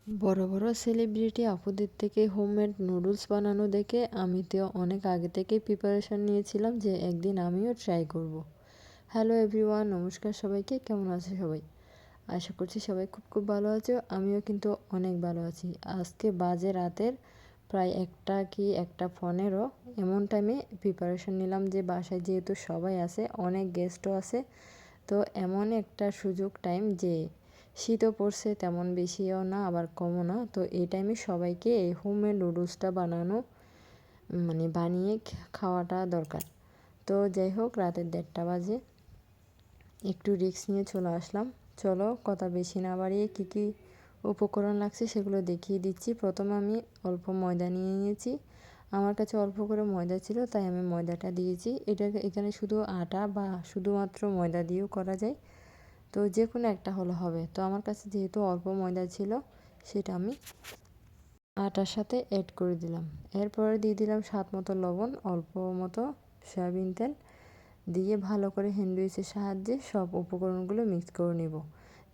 বড় বড় সেলিব্রিটি আপুদের থেকে হোমমেড নুডলস বানানো দেখে আমি তো অনেক আগে থেকেই প্রিপারেশন নিয়েছিলাম যে একদিন আমিও ট্রাই করব। হ্যালো এভরিওয়ান, নমস্কার সবাইকে। কেমন আছে সবাই? আশা করছি সবাই খুব খুব ভালো আছে। আমিও কিন্তু অনেক ভালো আছি। আজকে বাজে রাতের প্রায় 1:15 এমন টাইমে প্রিপারেশন নিলাম যে বাসায় যেহেতু সবাই আছে, অনেক গেস্টও আছে, তো এমন একটা সুযোগ টাইম যে শীতও পড়ছে, তেমন বেশিও না আবার কমও না, তো এই টাইমে সবাইকে এই হোমমেড নুডলসটা বানিয়ে খাওয়াটা দরকার। তো যাই হোক, রাতের 1:30 বাজে, একটু রিস্ক নিয়ে চলে আসলাম। চলো কথা বেশি না বাড়িয়ে কী কী উপকরণ লাগছে সেগুলো দেখিয়ে দিচ্ছি। প্রথমে আমি অল্প ময়দা নিয়ে নিয়েছি। আমার কাছে অল্প করে ময়দা ছিল, তাই আমি ময়দাটা দিয়েছি। এখানে শুধু আটা বা শুধুমাত্র ময়দা দিয়েও করা যায়, তো যে কোনো একটা হলে হবে। তো আমার কাছে যেহেতু অল্প ময়দা ছিল, সেটা আমি আটার সাথে অ্যাড করে দিলাম। এরপরে দিয়ে দিলাম স্বাদ মতো লবণ, অল্প মতো সয়াবিন তেল দিয়ে ভালো করে হ্যান্ড উইচের সাহায্যে সব উপকরণগুলো মিক্স করে নেব।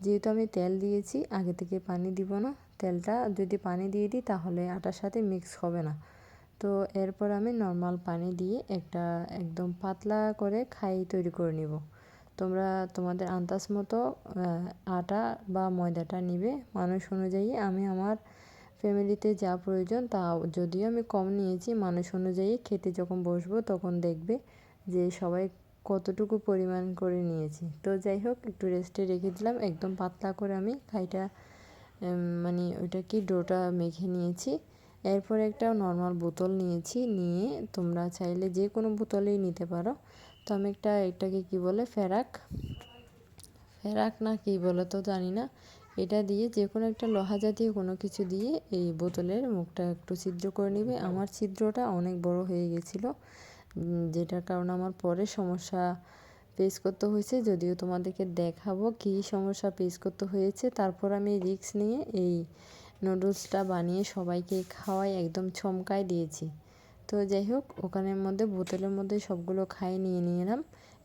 যেহেতু আমি তেল দিয়েছি, আগে থেকে পানি দিব না। তেলটা যদি পানি দিয়ে দিই তাহলে আটার সাথে মিক্স হবে না। তো এরপর আমি নর্মাল পানি দিয়ে একটা একদম পাতলা করে খাই তৈরি করে নিব। তোমরা তোমাদের আন্দাজ মতো আটা বা ময়দাটা নিবে মানুষ অনুযায়ী। আমি আমার ফ্যামিলিতে যা প্রয়োজন তা, যদিও আমি কম নিয়েছি, মানুষ অনুযায়ী খেতে যখন বসবো তখন দেখবে যে সবাই কতটুকু পরিমাণ করে নিয়েছি। তো যাই হোক, একটু রেস্টে রেখে দিলাম। একদম পাতলা করে আমি খাইটা ওইটা কি ডোটা মেখে নিয়েছি। এরপর একটা নর্মাল বোতল নিয়েছি, নিয়ে তোমরা চাইলে যে কোনো বোতলেই নিতে পারো। তো আমি এটাকে কি বলে, ফেরাক না কি বলে তো জানি না, এটা দিয়ে যে কোনো একটা লোহা জাতীয় কোনো কিছু দিয়ে এই বোতলের মুখটা একটু ছিদ্র করে নিবে। আমার ছিদ্রটা অনেক বড় হয়ে গেছিলো, যেটার কারণে আমার পরে সমস্যা ফেস করতে হয়েছে। যদিও তোমাদেরকে দেখাবো কী সমস্যা ফেস করতে হয়েছে। তারপর আমি রিস্ক নিয়ে এই নুডলসটা বানিয়ে সবাইকে খাওয়াই একদম চমকায় দিয়েছি। তো যাই হোক, ওখানের মধ্যে বোতলের মধ্যে সবগুলো নিয়ে নিলাম।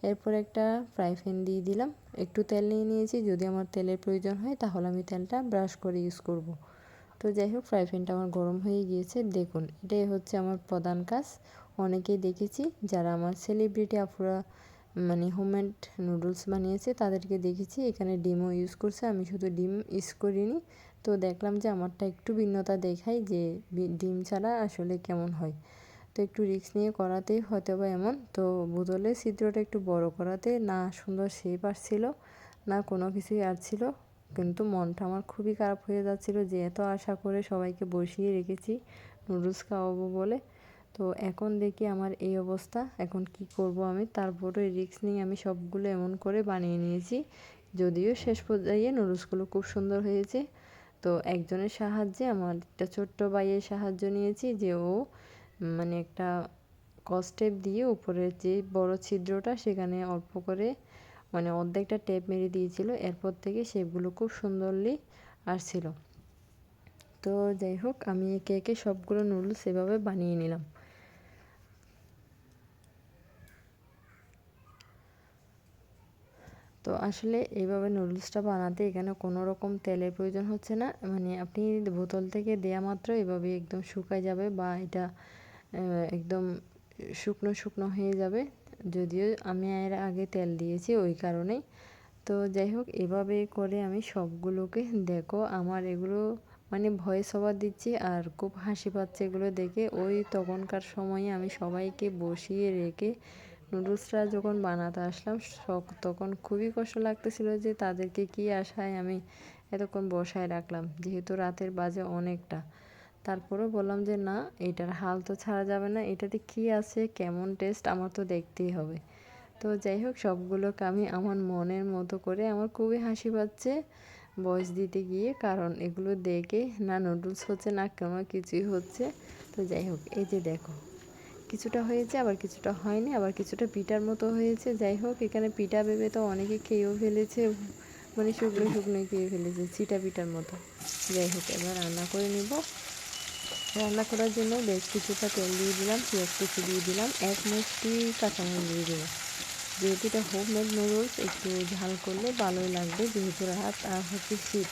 এরপর একটা ফ্রাই প্যান দিয়ে দিলাম, একটু তেল নিয়ে নিয়েছি। যদি আমার তেলের প্রয়োজন হয় তাহলে আমি তেলটা ব্রাশ করে ইউজ করব। তো যাই হোক, ফ্রাই প্যানটা আমার গরম হয়ে গিয়েছে। দেখুন, এটাই হচ্ছে আমার প্রধান কাজ। অনেকেই দেখেছি যারা আমার সেলিব্রিটি আপুরা হোমমেড নুডলস বানিয়েছে, তাদেরকে দেখেছি এখানে ডিমও ইউজ করছে। আমি শুধু ডিম ইউজ করিনি, তো দেখলাম যে আমারটা একটু ভিন্নতা দেখাই যে ডিম ছাড়া আসলে কেমন হয়। তো একটু রিস্ক নিয়ে করাতেই হয়তো বা এমন। তো বোতলের ছিদ্রটা একটু বড় করাতে না সুন্দর শেপ আসছিল, না কোনো কিছুই আসছিল। কিন্তু মনটা আমার খুবই খারাপ হয়ে যাচ্ছিল যে এত আশা করে সবাইকে বসিয়ে রেখেছি নুডলস খাওয়াবো বলে। তো এখন দেখি আমার এই অবস্থা, এখন কি করব আমি। তারপরে রিস্ক নিয়ে আমি সবগুলো এমন করে বানিয়ে নিয়েছি। যদিও শেষ পর্যায়ে নুডলসগুলো খুব সুন্দর হয়েছে। তো একজনের সাহায্যে, আমার একটা ছোট্ট ভাইয়ের সাহায্য নিয়েছি, যে ও একটা টেপ দিয়ে উপরের যে বড় ছিদ্রটা সেখানে অল্প করে অর্ধেকটা টেপ মেরে দিয়েছিল। এরপর থেকে শেপগুলো খুব সুন্দরলি আসছিল। তো যাই হোক, আমি একে একে সবগুলো নুডলস এভাবে বানিয়ে নিলাম। তো আসলে এইভাবে নুডলসটা বানাতে এখানে কোনো রকম তেলের প্রয়োজন হচ্ছে না। আপনি বোতল থেকে দেয়া মাত্র এভাবে একদম শুকায় যাবে, বা এটা একদম শুকনো শুকনো হয়ে যাবে। যদিও আমি এর আগে তেল দিয়েছি ওই কারণেই। তো যাই হোক, এভাবে করে আমি সবগুলোকে, দেখো আমার এগুলো ভয়েস ওভার দিচ্ছি আর খুব হাসি পাচ্ছে এগুলো দেখে। ওই তখনকার সময়ে আমি সবাইকে বসিয়ে রেখে নুডলসটা যখন বানাতে আসলাম, তখন খুবই কষ্ট লাগতেছিল যে তাদেরকে কী আশায় আমি এতক্ষণ বসায় রাখলাম, যেহেতু রাতের বাজে অনেকটা। তারপরেও বললাম যে না, এটার হাল তো ছাড়া যাবে না, এটাতে কী আছে, কেমন টেস্ট, আমার তো দেখতেই হবে। তো যাই হোক, সবগুলোকে আমি আমার মনের মতো করে, আমার খুবই হাসি পাচ্ছে ভয়েস দিতে গিয়ে, কারণ এগুলো দেখে না নুডলস হচ্ছে না কোনো কিছুই হচ্ছে। তো যাই হোক, এই যে দেখো, কিছুটা হয়েছে, আবার কিছুটা হয়নি, আবার কিছুটা পিঠার মতো হয়েছে। যাই হোক, এখানে পিঠা ভেবে তো অনেকে খেয়েও ফেলেছে, শুকনো শুকনো খেয়ে ফেলেছে, চিটা পিঠার মতো। যাই হোক, এবার রান্না করে নিব। রান্না করার জন্য বেশ কিছুটা তেল দিয়ে দিলাম, পেঁয়াজ কুচি দিয়ে দিলাম, এক মুঠি কাঁচামরিচ দিয়ে দেবো। যেহেতু এটা হোমমেড নুডলস, একটু ঝাল করলে ভালোই লাগবে, যেহেতু রাত আর হচ্ছে শীত,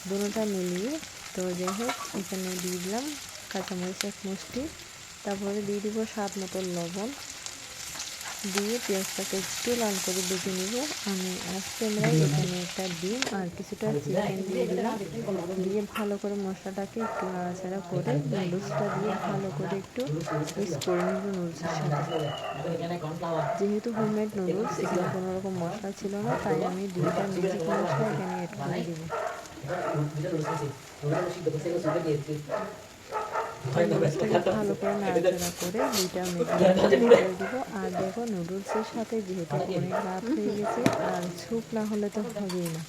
দুটোটা মিলিয়ে তো যাই হোক এখানে দিয়ে দিলাম কাঁচামরিচ 1 মুষ্টি, তারপরে দিয়ে দিব স্বাদ মতো লবণ, দিয়ে পেঁয়াজটাকে একটু লাল করে ভেজে নিব। আমি অফ ক্যামেরায় এখানে একটা ডিম আর কিছুটা চিকেন দিয়ে দিলাম, দিয়ে ভালো করে মশলাটাকে একটু নাড়াচাড়া করে নুডলসটা দিয়ে ভালো করে একটু মিক্স করে নিব নুডলসের সাথে। যেহেতু হোমমেড নুডলস এখানে কোনো রকম মশলা ছিল না, তাই আমি 2টা ম্যাজিক মশলা এখানে অ্যাড করে দিব। নুডলসটাকে ভালো করে নাড়াচাড়া করে 2টা ম্যাগি মশলা করে দিব। আর দেখো নুডলসের সাথে যেহেতু অনেক রাত হয়ে গেছে আর স্যুপ না হলে তো হবেই না,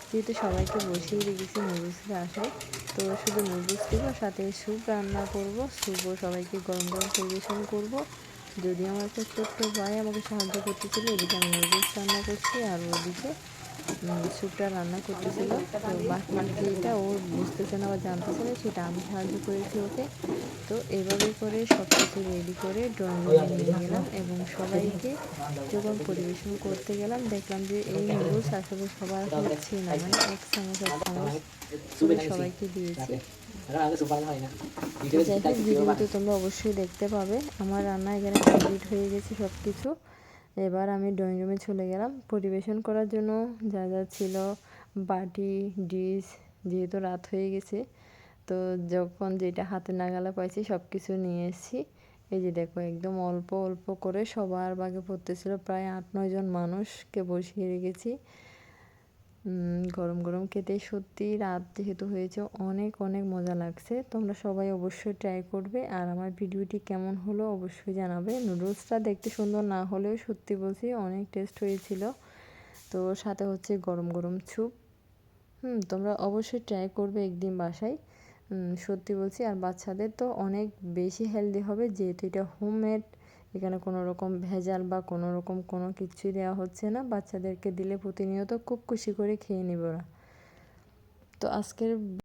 যেহেতু সবাইকে বসিয়ে রেখেছি নুডলসের আশায়, তো শুধু নুডলস দিব, সাথে স্যুপ রান্না করব, স্যুপও সবাইকে গরম গরম পরিবেশন করব। যদি আমার একটা ছোট্ট ভাই আমাকে সাহায্য করতেছিল, এদিকে আমি নুডলস রান্না করছি আর ওদিকে স্যুপটা রান্না করতেছিল। তো বাকি যেটা ও বুঝতেছে না বা জানতেছে না সেটা আমি সাহায্য করেছি ওকে। তো এভাবে করে সব কিছু রেডি করে ড্রয়িং রুমে নিয়ে গেলাম এবং সবাইকে যখন পরিবেশন করতে গেলাম দেখলাম যে এই নুডলস আসলে সবার হচ্ছে না, মানে 1 চামচ করে সবাইকে দিয়েছি। তো যাই হোক ভিডিওতে তোমরা অবশ্যই দেখতে পাবে। আমার রান্না এখানে কমপ্লিট হয়ে গেছে সব কিছু। এবার আমি ড্রয়িং রুমে চলে গেলাম পরিবেশন করার জন্য। যা যা ছিল বাটি ডিশ, যেহেতু রাত হয়ে গেছে তো যখন যেটা হাতে নাগালে পাইছি সব কিছু নিয়ে এসেছি। এই যে দেখো একদম অল্প অল্প করে সবার ভাগে পড়তেছিল, প্রায় 8-9 জন মানুষকে বসিয়ে রেখেছি। গরম গরম খেতে সত্যি রাত যেহেতু হয়েছে অনেক অনেক মজা লাগছে। তোমরা সবাই অবশ্যই ট্রাই করবে আর আমার ভিডিওটি কেমন হলো অবশ্যই জানাবে। নুডলসটা দেখতে সুন্দর না হলেও সত্যি বলছি অনেক টেস্ট হয়েছিল। তো সাথে হচ্ছে গরম গরম স্যুপ। তোমরা অবশ্যই ট্রাই করবে একদিন বাসায়, সত্যি বলছি। আর বাচ্চাদের তো অনেক বেশি হেলদি হবে, যেহেতু এটা হোমমেড, এখানে কোনো রকম ভেজাল বা কোনো রকম কোনো কিছুই দেওয়া হচ্ছে না। বাচ্চাদেরকে দিলে প্রতিনিয়ত খুব খুশি করে খেয়ে নেবে ওরা। তো আজকের